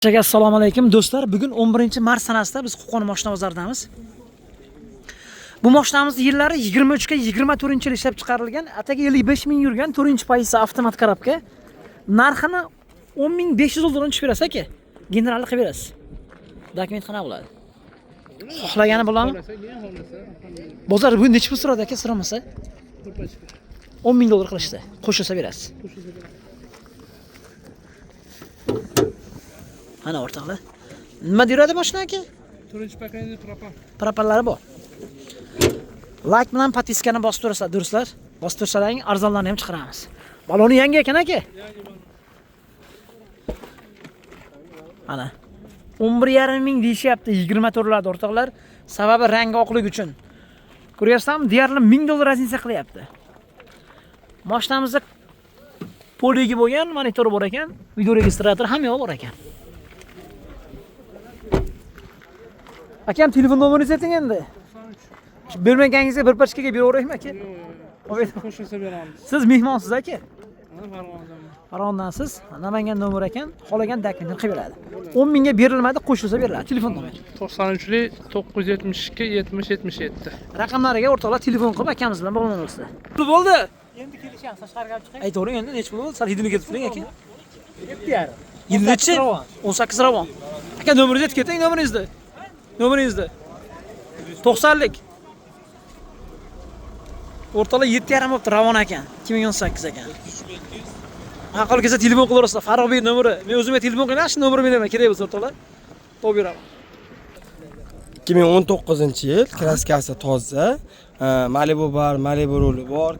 Assalomu alaykum do'stlar. Bugun 11-mart sanasida biz Qo'qon mashina bozoridamiz. Bu mashinamizni yillari 23 ga 24-yil ishlab chiqarilgan, ataga 55 ming yurgan 4-pozitsiya avtomat korobka. Narxini 10.500 dollardan tushib berasiz aka. Generalni qilib berasiz. Dokument qana bo'ladi. Xohlagani bo'ladimi? Bozor bu necha pul so'radi aka, so'ramasa? 10 ming dollar qilishdi. Qo'shilsa berasiz. Mana o'rtoqlar. Nima deyiradi mashina aka? 4-paketli propan. Propanlari bor. Like bilan podpiskani bosib turasizlar, do'stlar. Bosib tursalang arzonlarni ham chiqaramiz. Baloni yangi ekan aka. Mana 11.5 ming deyishyapti 24 larda o'rtoqlar. Sababi rangi oqlik uchun. Ko'ryapsizmi? Deyarli 1000 dollar raznica qilyapti. Mashinamizda poligi bo'lgan, monitor bor ekan, video registrator ham yo'q bor ekan. Akam telefon nomeringizni ayting endi. Bermaganingizga bir pachkaga beraveraymi aka? Qo'shilsa beramiz. Siz mehmonsiz aka? Farg'onadan. Farg'ondansiz. Namangan nomer ekan, xolagan dokumentni qilib beradi. 10 mingga berilmadi, qo'shilsa beriladi. Telefon nomeri 93li 972 70 77. raqamlariga o'rtoqlar telefon qilib akamiz bilan bog'lanaversa. Pul bo'ldi. Endi kelishamiz, tashqariga olib chiqay. Aytavering endi necha pul bo'ldi? Sal hidini ketib turing aka. 7.5. 18 ravon. Aka nomeringizni aytib keting, nomeringizni. Nomeringizni. 90lik. O'rtalar 7.5 bo'libdi Ravon ekan. 2018 ekan. Aql kelsa telefon qilaverasizlar. Farruxbek nomeri. Men o'zimga telefon qilaman, shu nomerni beraman. Kerak bo'lsa o'rtalar. To'p beraman. 2019-yil, kraskasi toza, Malibu bar, Malibu ruli bor,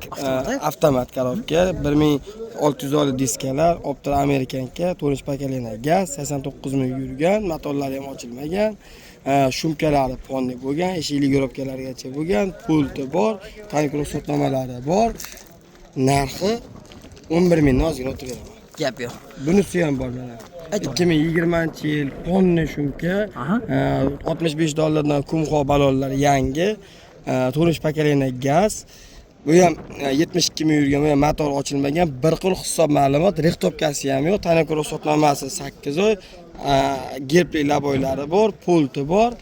avtomat korobka, 1600 diskalar, Opel Amerikanka, 4-paketli gaz, 89 ming yurgan, motorlari ham ochilmagan. Shumkalari ponni bo'lgan, eshikli yorobkalargacha bo'lgan, pulti bor, tankro sotnomalari bor. Narxi 11 mingdan ozgina o'tib beraman. Gap yo'q. Bunisi ham bor mana. 2020-yil ponni shumka, 65 dollardan kumxo balonlar yangi, 4-paketli gaz. Bu ham 72 ming yurgan, bu ham motor ochilmagan, bir xil hisob ma'lumot, rixtopkasi ham yo'q, tankro sotnomasi 8 oy. Gerpli laboylari bor, pulti bor.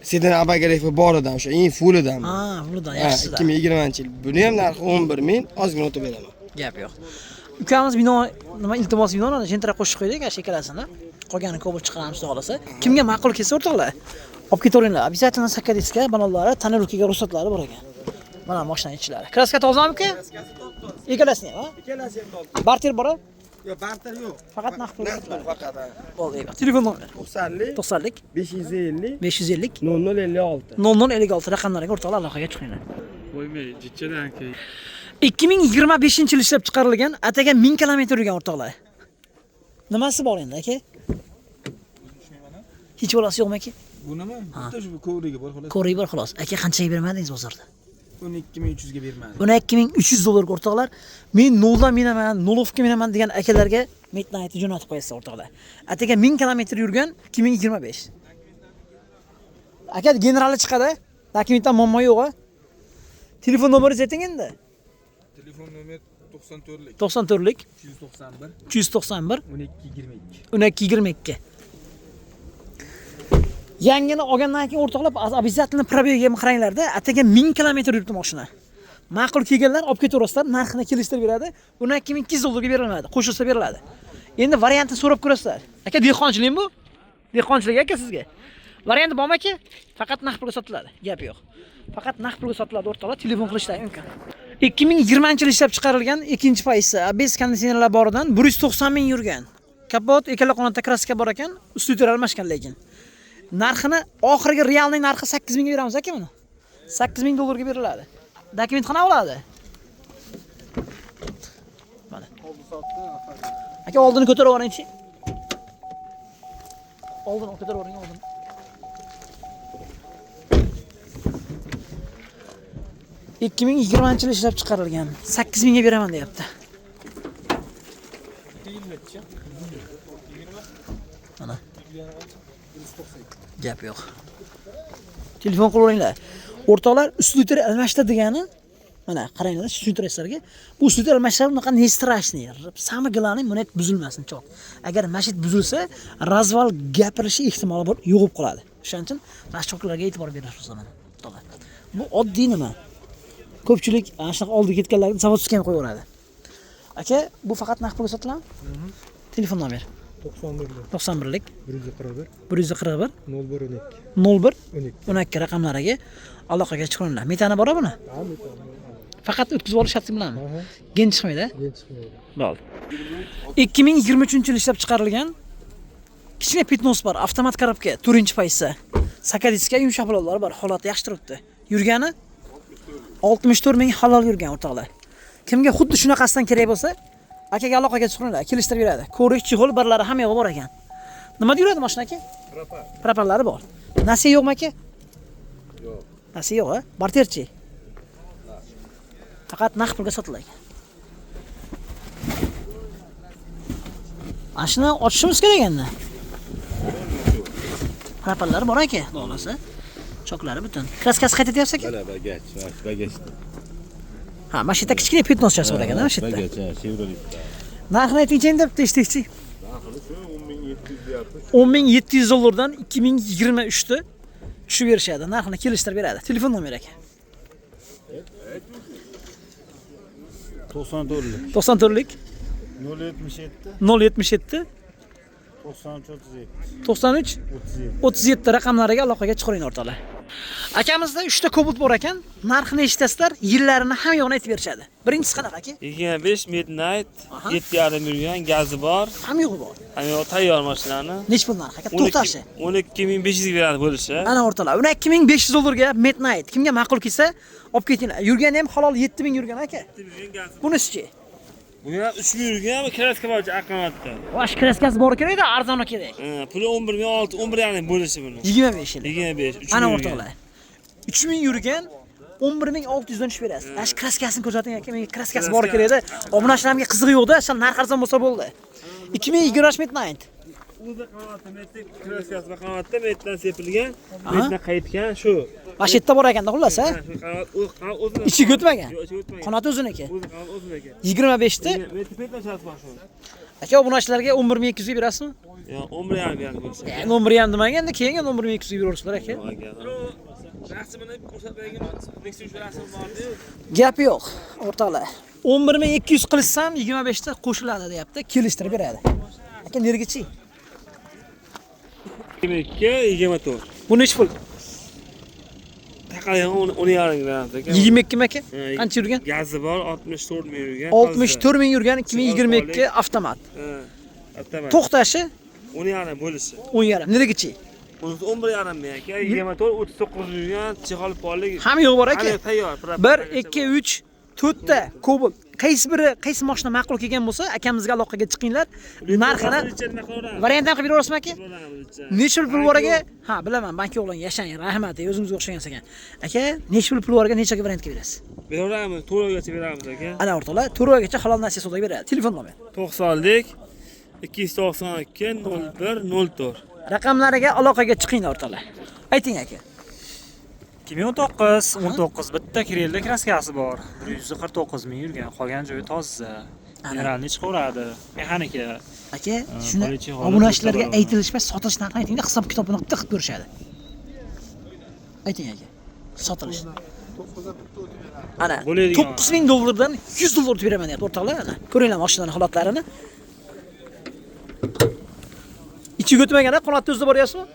Sedan abagrefi boridan, o'sha eng fulidan. Fulidan yaxshisi. 2020-yil. Buni ham narxi 11 ming, ozgina o'tib beraman. Gap yo'q. Ukamiz bino nima iltimos binoni jentra qo'shib qo'ydik, shekalasini. Qolgani ko'p chiqaramiz xohlasa. Kimga ma'qul kelsa o'rtoqlar, olib ketaveringlar. Обязательно sakadiska banonlari, tanirkiga ruxsatlari bor ekan. Mana mashina ichlari. Kraska tozami uka? Ikkalasini ham, ha? Ikkalasi ham to'g'ri. Barter bor-a? Yo'q, barter yo'q. Faqat naqd pul. Faqat. Bo'ldi. Telefon nomeri 90lik 550 550 0056 0056 0056 raqamlariga o'rtoqlar aloqaga chiqinglar. Qo'ymay, jichadan keyin. 2025-yil ishlab chiqarilgan, ataga 1000 kilometr yurgan o'rtoqlar. Nimasi bor endi aka? Hech bo'lasi yo'qmi aka? Bu nima? Bitta shu ko'riga bor xolos. Ko'riy bor xolos. Aka qanchaga bermadingiz bozorda? 12300 ga bermadim. 12300 dollarga o'rtoqlar. Men 0 dan minaman, 0 ga minaman degan akalarga Midnight jo'natib qo'yasiz o'rtoqlar. Ataga 1000 kilometr yurgan 2025. Aka generali chiqadi. Dokumentdan muammo yo'q-a? Telefon nomeringizni ayting endi. Telefon nomer 94lik 94lik 291 291 1222. 1222. Yangini olgandan keyin o'rtoqlar обязательно probega qaranglarda, ataga 1000 kilometr yuribdi mashina. Ma'qul kelganlar olib ketaverasizlar, narxini kelishtirib beradi. 12200 dollarga beriladi, qo'shilsa beriladi. Endi variantni so'rab ko'rasizlar. Aka dehqonchilik bu? Dehqonchilik aka sizga. Varianti bormi aka? Faqat naqd pulga sotiladi. Gap yo'q. Faqat naqd pulga sotiladi o'rtoqlar, telefon qilishdan mumkin. 2020-yil ishlab chiqarilgan 2-pozitsiya ABS konditsionerlar boridan 190 ming yurgan. Kapot, ikkala qanotda kraska bor ekan, usti almashgan lekin. Narxini oxirgi realniy narxi 8 mingga beramiz aka buni. 8 ming dollarga beriladi. Dokument qana bo'ladi? Mana. Aka oldini ko'tarib yuboring-chi. Oldini ko'tarib yuboring, oldin. (2020-yil ishlab chiqarilgan. 8 mingga beraman deyapti. Mana. Gap yo'q. Telefon qilaveringlar. O'rtoqlar, uslitr almashtir degani Mana qaranglar, sudraslarga. Bu sudra almashlar unaqa не страшный. Самое главное, monet buzilmasin choq. Agar mashit buzilsa, razval gapirishi ehtimoli bor, yo'qib qoladi. Shuning uchun mashchoqlarga e'tibor beramiz mana. Bu oddiy nima? Ko'pchilik ana shunaqa oldi ketganlarni zavodskiga ham qo'yaveradi. Aka, bu faqat naqd pulga sotiladimi? Telefon nomer 91lik 141 141 01 12 raqamlariga aloqaga chiqinglar. Metani bor buni? Faqat o'tkazib olish sharti bilanmi? Gen chiqmaydi. Bo'ldi. 2023-yil ishlab chiqarilgan kichkina Pitnos bor, avtomat korobka, 4-paysa. Sakadiska yumshoq bilovlar bor, holati yaxshi turibdi. Yurgani 64 ming halol yurgan o'rtoqlar. Kimga xuddi shunaqasidan kerak bo'lsa, akaga aloqaga chiqinglar, kelishtirib beradi. Ko'rik, chixol birlari ham yo'q bor ekan. Nima yuradi mashina aka? Propanlari bor. Nasiya yo'qmi aka? Yo'q. Nasiya yo'q, a? Barterchi. Faqat naqd pulga sotiladi. Mashina ochishimiz kerak endi. Propanlari bor aka, bo'lmasa. Choklari butun. Kraskasi qaytatyapsiz aka? Mana bagaj. Ha, mashina kichkina Pitnoschasi bor ekan-a, mashina. Bagaj, Chevrolet. Narxini aytingchi debdi eshitdik. Narxi shu 10700 deyapmiz. 10700 dollardan 2023 da tushib berishadi. Narxini kelishtirib beradi. Telefon nomeri aka. 94lik 94lik 077 077 93 93 37 raqamlariga aloqaga chiqing o'rtoqlar. Akamizda 3 ta Cobalt bor ekan. Narxini eshitasizlar, yillarini ham yo'qni aytib berishadi. Birinchisi qanaqa aka? 25 Midnight 7,5 yurgan gazi bor. Ham yo'qi bor. Ana yo'q tayyor mashinani. Nech pul narxi aka? To'xtashi. 12500 ga beradi bo'lishi. Ana o'rtoqlar, 12500 dollarga Midnight. Kimga ma'qul kelsa, olib ketinglar. Yurgani ham halol 7000 yurgan aka. Bunisi-chi? Bu ham 3000 yurgan, ama kraska bor aqamatda. Vash kraskasi bor kerak-da, arzon kerak. Puli 116, 11,5 bo'lishi buni. 25 yil. 25. Ana o'rtoqlar. 3000 yurgan 11600 dan tushib berasiz. Ash kraskasini ko'rsating aka, menga kraskasi bor kerak-da. Obunachilarimga qizig'i yo'q-da, sal narx arzon bo'lsa bo'ldi. 2020 Midnight. O'zi qavatda metib, kraskasi va qavatda metdan sepilgan, metdan qaytgan shu. Vashitda bor ekanda, xullas, ha? Qavat o'zini. Ichiga o'tmagan. Yo'q, ichiga o'tmagan. Qanoti o'ziniki. O'zi qavat o'ziniki. 25 da. Metdan shart bor shu. Aka, obunachilarga 11200 ga berasizmi? Yo'q, 11,5 beradi bo'lsa. Endi 11 ham demaganda, keyin 11200 ga beraversizlar aka. Rasmini ko'rsatmagan, Nexus rasmi bor-ku. Gap yo'q, o'rtoqlar. 11200 qilsam 25 ta qo'shiladi, deyapti. Kelishtirib beradi. Aka, nergachi? 22, Bu nech pul? Taqalgan 10,5 beradi aka. 22 mi aka? Qancha yurgan? Gazi bor, 64 ming yurgan. 64 ming yurgan 2022 avtomat. Avtomat. To'xtashi 10,5 bo'lishi. 10,5. Nergachi? Bunisi 11,5 ming aka. 24, 39 yurgan, chexol pollik. Ham yo'q bor aka. Tayyor. 1, 2, 3, 4 ta Cobalt. Qaysi mashina ma'qul kelgan bo'lsa, akamizga aloqaga chiqinglar. Narxini variant ham qilib beraverasizmi aka? Necha pul bor aka? Ha, bilaman, bank o'g'lon yashang, rahmat, o'zingizga o'xshagan ekan. Aka, necha pul borga nechaga variant qilib berasiz? Beraveramiz, 4 oygacha beramiz aka. Ana o'rtoqlar, 4 oygacha halol nasiya sotib beradi. Telefon nomeri 90lik 292 0104. raqamlariga aloqaga chiqinglar o'rtoqlar. Ayting aka. 2019 bitta Kirelda kraskasi bor. 149 ming yurgan, qolgan joyi toza. Mineralni chiqaveradi. Mexanika. Aka, shuni obunachilarga aytilishmas, sotilish narxini aytingda, hisob kitobini qilib ko'rishadi. Ayting aka. Sotilish. Ana, 9000 dollardan 100 dollar beraman deyapti o'rtoqlar, ana. Ko'ringlar mashinaning holatlarini. Ichiga o'tmaganda qanotda o'zida boryapsizmi?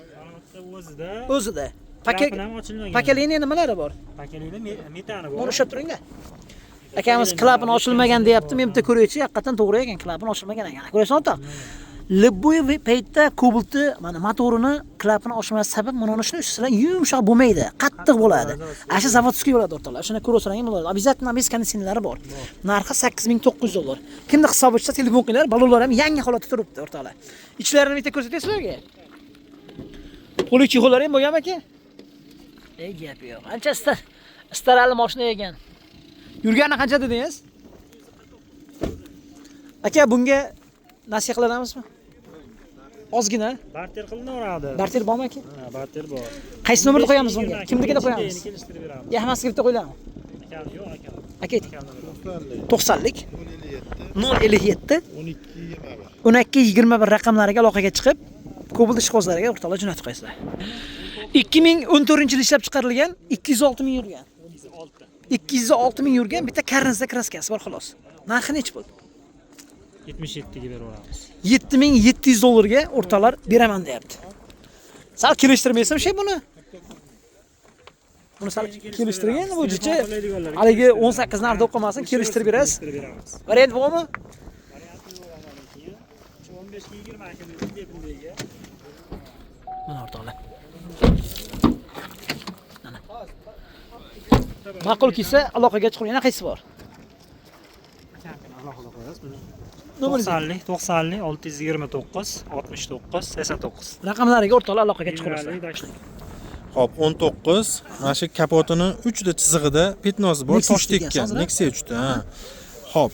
O'zida. O'zida. Ochilmagan. Pakalini nimalari bor? Pakalini metani bor. Buni ushlab turinglar. Akamiz klapini ochilmagan deyapti. Men bitta ko'raychi, haqiqatan to'g'ri ekan, klapini ochilmagan ekan. Ko'rasizmi o'rtoq? Libboy paytda Cobaltni mana motorini, klapini ochmas sabab mana shuni ustidan yumshoq bo'lmaydi, qattiq bo'ladi. Asha zavodskiy bo'ladi o'rtoqlar. Shuni ko'rsangiz bo'ladi. Обязательно без konditsionerlari bor. Narxi 8900 dollar. Kimni hisobi chiqsa telefon qilinglar, balonlar ham yangi holatda turibdi o'rtoqlar. Ichlarini bitta ko'rsatasizlarga. Qo'li chixolari ham bo'lgan aka? Ey gap yo'q. Qancha istarali mashina ekan. Yurgani qancha dedingiz? Aka, bunga nasiya qilamizmi? Ozgina. Barter qilinaveradi. Barter bormi aka? Ha, barter bor. Qaysi nomerda qo'yamiz bunga? Kimligida qo'yamiz? Kelishtirib beramiz. Yaxmasga bitta qo'yamiz. Akam yo'q, akam. Aka ayting. 90lik 057 1221 raqamlariga aloqaga chiqib, Cobalt ishqozlariga o'rtoqlar jo'natib qo'yasizlar. 2014-yil ishlab chiqarilgan 206 ming yurgan. 206 ming yurgan bitta karnizda kraskasi bor xolos. Narxi necha pul? 77 ga beraveramiz. 7700 dollarga o'rtoqlar beraman deyapti. Sal kelishtirmaysam buni. Buni sal kelishtirgan bu jichi. Haligi 18 narxda o'qimasin, kelishtirib berasiz. Variant bormi? 15 ga 20 aka bunga. Mana o'rtoqlar. Mana. Ma'qul kelsa aloqaga chiqing. Yana qaysi bor? Alohida qo'yasiz buni. Nomeringiz 90 629 69 89. raqamlariga o'rtoqlar aloqaga chiqaverasizlar. Hop, 19. Mana shu kapotini 3 ta chizig'ida petnosi bor, Nexus tosh tekkan. degan, Nexia 3 ta. Hop.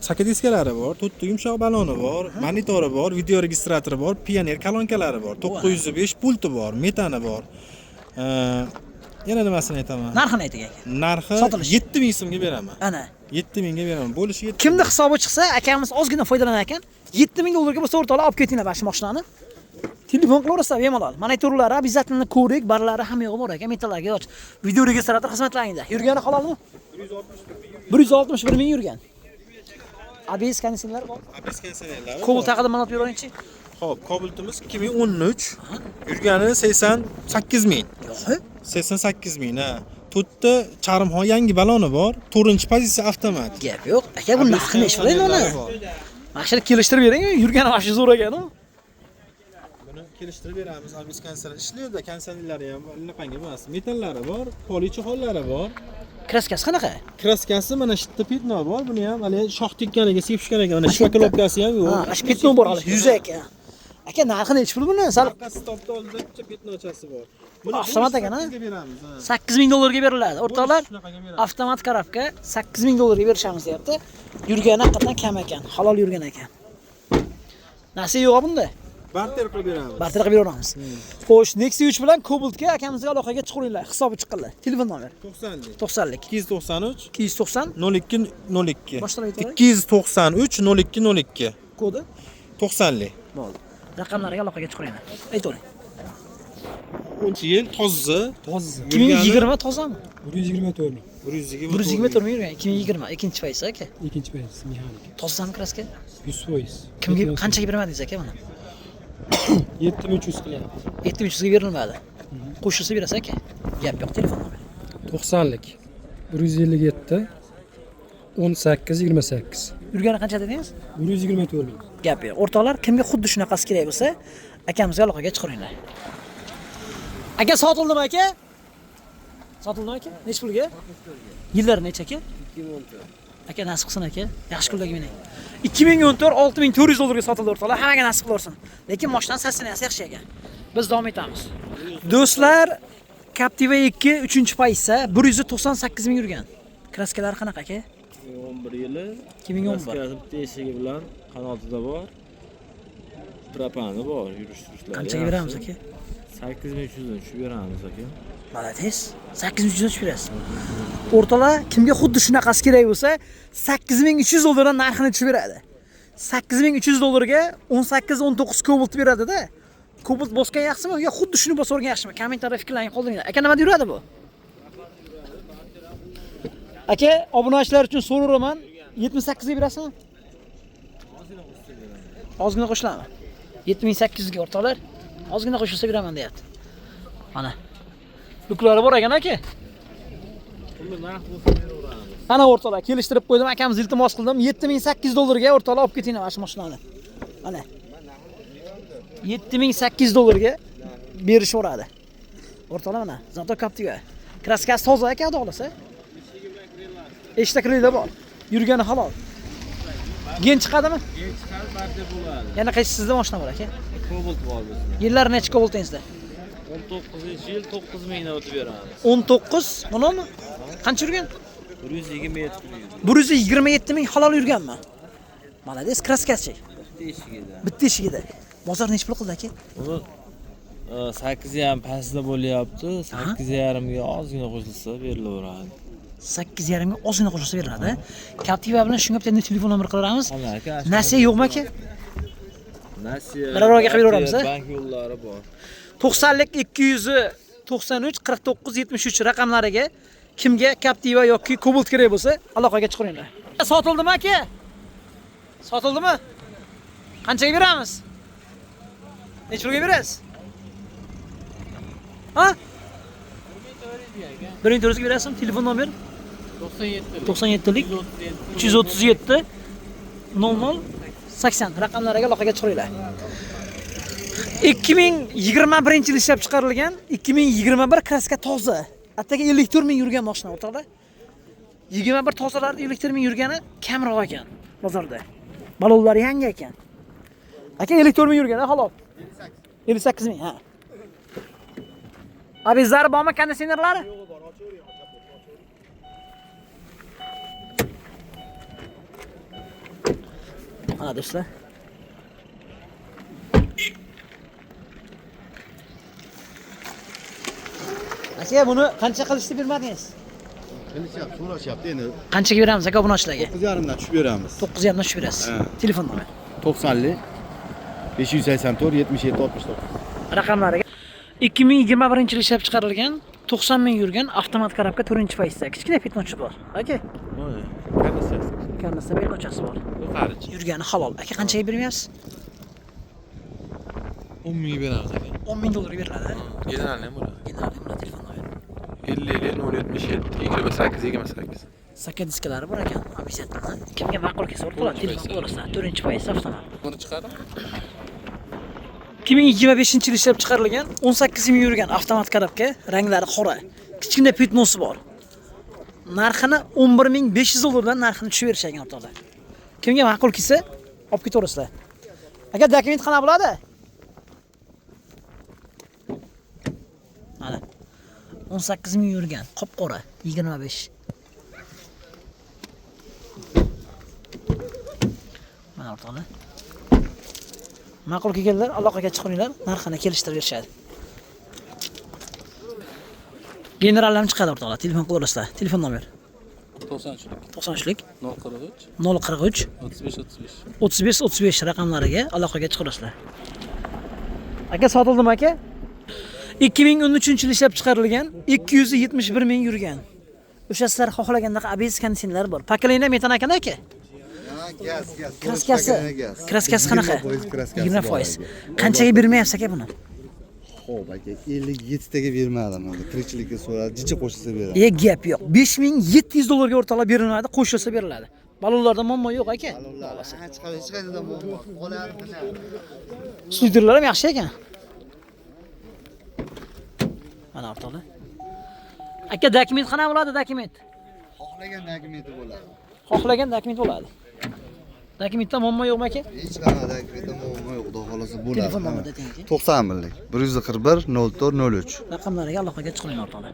Saka diskalari bor, 4 ta yumshoq baloni bor, monitori bor, video registratori bor, Pioneer kolonkalari bor, 905 pulti bor, metani bor. Yana nimasini aytaman? Narxini ayting aka. Narxi Sotilishi. 7000 so'mga beraman. Ana. 7000 ga beraman. Bo'lishi 7000. Kimda hisobi chiqsa, akamiz ozgina foydalanar ekan, 7000 dollarga bo'lsa o'rtoqlar olib ketinglar bashi mashinani. Telefon qilaverasizlar bemalol. Monitorlari, обязательно ko'rik, barlari hamma yo'g'i bor ekan, metallarga yoch. Video registrator xizmatlaringizda. Yurgani halolmi? 161 ming yurgan. ABS konditsionerlari bor. ABS konditsionerlari. Cobalt haqida ma'lumot beravering-chi. Hop, Cobaltimiz 2013. Yurgani 88 ming. Yo'q. 88 ming, ha. To'rtta charmxon yangi baloni bor, 4-pozitsiya avtomat. Gap yo'q. Aka bu narxi necha bo'laydi uni? Mashina kelishtirib bering, yurgani mana shu zo'r ekan-ku. Buni kelishtirib beramiz. ABS konditsioner ishlaydi, konditsionerlari ham bunaqangi emas. Metallari bor, polichexollari bor. Kraskasi qanaqa? Kraskasi mana shu yerda petno bor. Buni ham hali shox tekkaniga sepib tushgan ekan. Mana shpakilovkasi ham yo'q. Ha, shu petno bor hali, yuzi ekan. Aka narxi necha pul buni? Sal stopda oldida bitta petnochasi bor. avtomat ekan, ha? beramiz. 8000 dollarga beriladi. O'rtoqlar, Shunaqaga beramiz. avtomat korobka 8000 dollarga berishamiz deyapti. Yurgani haqiqatan kam ekan, halol yurgan ekan. Nasiya yo'q bunda. Barter qilib beramiz. Barter qilib beraveramiz. Xo'sh, Nexia 3 bilan Cobaltga akamizga aloqaga chiqinglar, hisobi chiqqanlar. Telefon nomer 90lik. 90lik 293 290 0202. Boshdan aytavering. 293 0202. kodi 90lik. bo'ldi. Raqamlariga aloqaga chiqinglar. Aytavering. 10 yil toza. 2020 tozami? 124 ming. 124 ming yurgan 2020 ikkinchi paysi aka. Ikkinchi payt mexanik. Tozami kraska? 100%. Kimga qanchaga beramadingiz aka buni? 7300 qilyapti. 7300 ga berilmadi. Qo'shilsa berasiz aka. Gap yo'q, telefon nomer. 90lik 157 18 28. Yurgani qancha dedingiz? 124 ming. Gap yo'q. O'rtoqlar, kimga xuddi shunaqasi kerak bo'lsa, akamizga aloqaga chiqinglar. Aka sotildimi aka? Sotildimi aka? Nech pulga? Yillari necha aka? 2014. Aka nasib qilsin aka. Yaxshi kunlarga mining. 2014 6400 dollarga sotildi o'rtoqlar. Hammaga nasib qilsin. Lekin mashinaning sassinasi yaxshi ekan. Biz davom etamiz. Do'stlar, Captiva 2 3-paysa 198 ming yurgan. Kraskalari qanaqa aka? 2011 yili 2011. kraskasi bitta eshigi bilan qanotida bor. Propani bor, yurish-turishlar. Qanchaga beramiz aka? 8300 dan tushib beramiz aka. Malades. 8300 dan tushib berasiz. O'rtalar, kimga xuddi shunaqasi kerak bo'lsa, 8300 dollardan narxini tushib beradi. 8300 dollarga 18-19 Cobalt beradi-da. Cobalt bosgan yaxshimi yo xuddi shuni bosavergan yaxshimi? Kommentariyada fikrlaring qoldiringlar. Aka nima yuradi bu? Aka, obunachilar uchun so'raman, 78 ga berasizmi? Ozgina qo'shilaman. 7800 ga o'rtoqlar. Ozgina qo'shilsa beraman deyapti. Mana. Luklari bor ekan aka. Ana o'rtoqlar, kelishtirib qo'ydim, akamiz iltimos qildim. 7800 dollarga o'rtoqlar olib ketinglar mana shu mashinani. Mana. 7800 dollarga berishaveradi. O'rtoqlar mana, Zato Captiva. Kraskasi toza aka, xudo xolasa. Eshita kirlar bor. Yurgani halol. Gen chiqadimi? Gen chiqadi, barcha bo'ladi. Yana qaysi sizda mashina bor aka? Cobalt bor bizda. Yillari necha Cobaltingizda? 19-yil 9000 dan o'tib beramiz. 19, bunimi? Qancha yurgan? 127 ming. 127 ming halol yurganmi? Malades, kraskasi. Bitta eshigida. Bitta eshigida. Bozor necha pul qildi aka? Uni 8 ham pastda bo'lyapti. 8,5 ga ozgina qo'shilsa berilaveradi. 8,5 ga ozgina qo'shilsa beriladi. Captiva bilan shunga bitta telefon nomer qilaveramiz. Nasiya yo'qmi aka? Nasiya. Birorga qilib beramiz, a? Bank yo'llari bor. 90lik 293 49 73 raqamlariga kimga Captiva yoki Cobalt kerak bo'lsa, aloqaga chiqaringlar. Sotildimi aka? Sotildimi? Qanchaga beramiz? Necha pulga berasiz? Ha? 1400 ga berasizmi? Telefon nomer? 97lik 337 00 80 raqamlariga aloqaga chiqaringlar. 2021 yil ishlab chiqarilgan 2021 kraska toza. Ataga 54 ming yurgan mashina o'rtoqlar. 21 tozalarda 54 ming yurgani kamroq ekan bozorda. Balonlar yangi ekan. Aka 54 ming yurgan, halol. 58 ming, ha. Abizlar bormi, konditsionerlari? Mana do'stlar. Aka buni qancha qilishni bermadingiz? Kelishyapti, so'rashyapti endi. Qanchaga beramiz aka obunachilarga? 9,5 dan tushib beramiz. 9,5 dan tushib berasiz. Telefon nomer. 90lik 584 77 69. Raqamlariga 2021 yil ishlab chiqarilgan 90 ming yurgan avtomat korobka 4-paytda kichkina petnochi bor. Aka, karnasa petnochasi bor. Yurgani halol. Aka qanchaga bermayapsiz? 10 ming beramiz aka. 10 ming dollarga beriladi. Generalni ham bo'ladi. General bilan telefon nomer. 50 077 28 28. Saka diskalari bor ekan. Обязательно. Kimga ma'qul kelsa o'rtoqlar telefon qilaverasizlar. 4-paytda avtomat. Buni chiqardim. 2025 yil ishlab chiqarilgan 18 ming yurgan avtomat korobka, ranglari qora. Kichkina petnosi bor. Narxini 11500 dollardan narxini tushib berishgan o'rtoqlar. Kimga ma'qul kelsa, olib ketaverasizlar. Agar dokument qana bo'ladi? Mana 18 ming yurgan, qop-qora, 25. Mana o'rtoqlar. Ma'qul kelganlar aloqaga chiqinglar, narxini kelishtirib berishadi. General ham chiqadi o'rtoqlar, telefon qilaverasizlar. Telefon nomer 93lik 043 35 35 raqamlariga aloqaga chiqarasizlar. Aka sotildimi aka? 2013 yil ishlab chiqarilgan 271 ming yurgan. O'sha sizlar xohlagandek ABS konditsionerlar bor. Pakalina metan ekan aka? Gaz. Kraskasi qanaqa? 20%. Qanchaga bermayapsiz aka buni? Xo'p aka, 57 taga bermadim. Tirikchilikka so'radi, jicha qo'shilsa beradi. Gap yo'q. 5700 dollarga o'rtoqlab beriladi, qo'shilsa beriladi. Balonlarda muammo yo'q aka. Hech qayerda muammo qoladi. Studiyalar ham yaxshi ekan. Mana o'rtoqlar. Aka dokument qana bo'ladi, dokument? Xohlagan dokumenti bo'ladi. Xohlagan dokument bo'ladi. Dokumentda muammo yo'qmi aka? Hech qanaqa dokumentda muammo yo'q, xudo xolasa bo'ladi. Telefon nomerida ayting. 91lik 141 04 03. Raqamlariga aloqaga chiqing o'rtoqlar.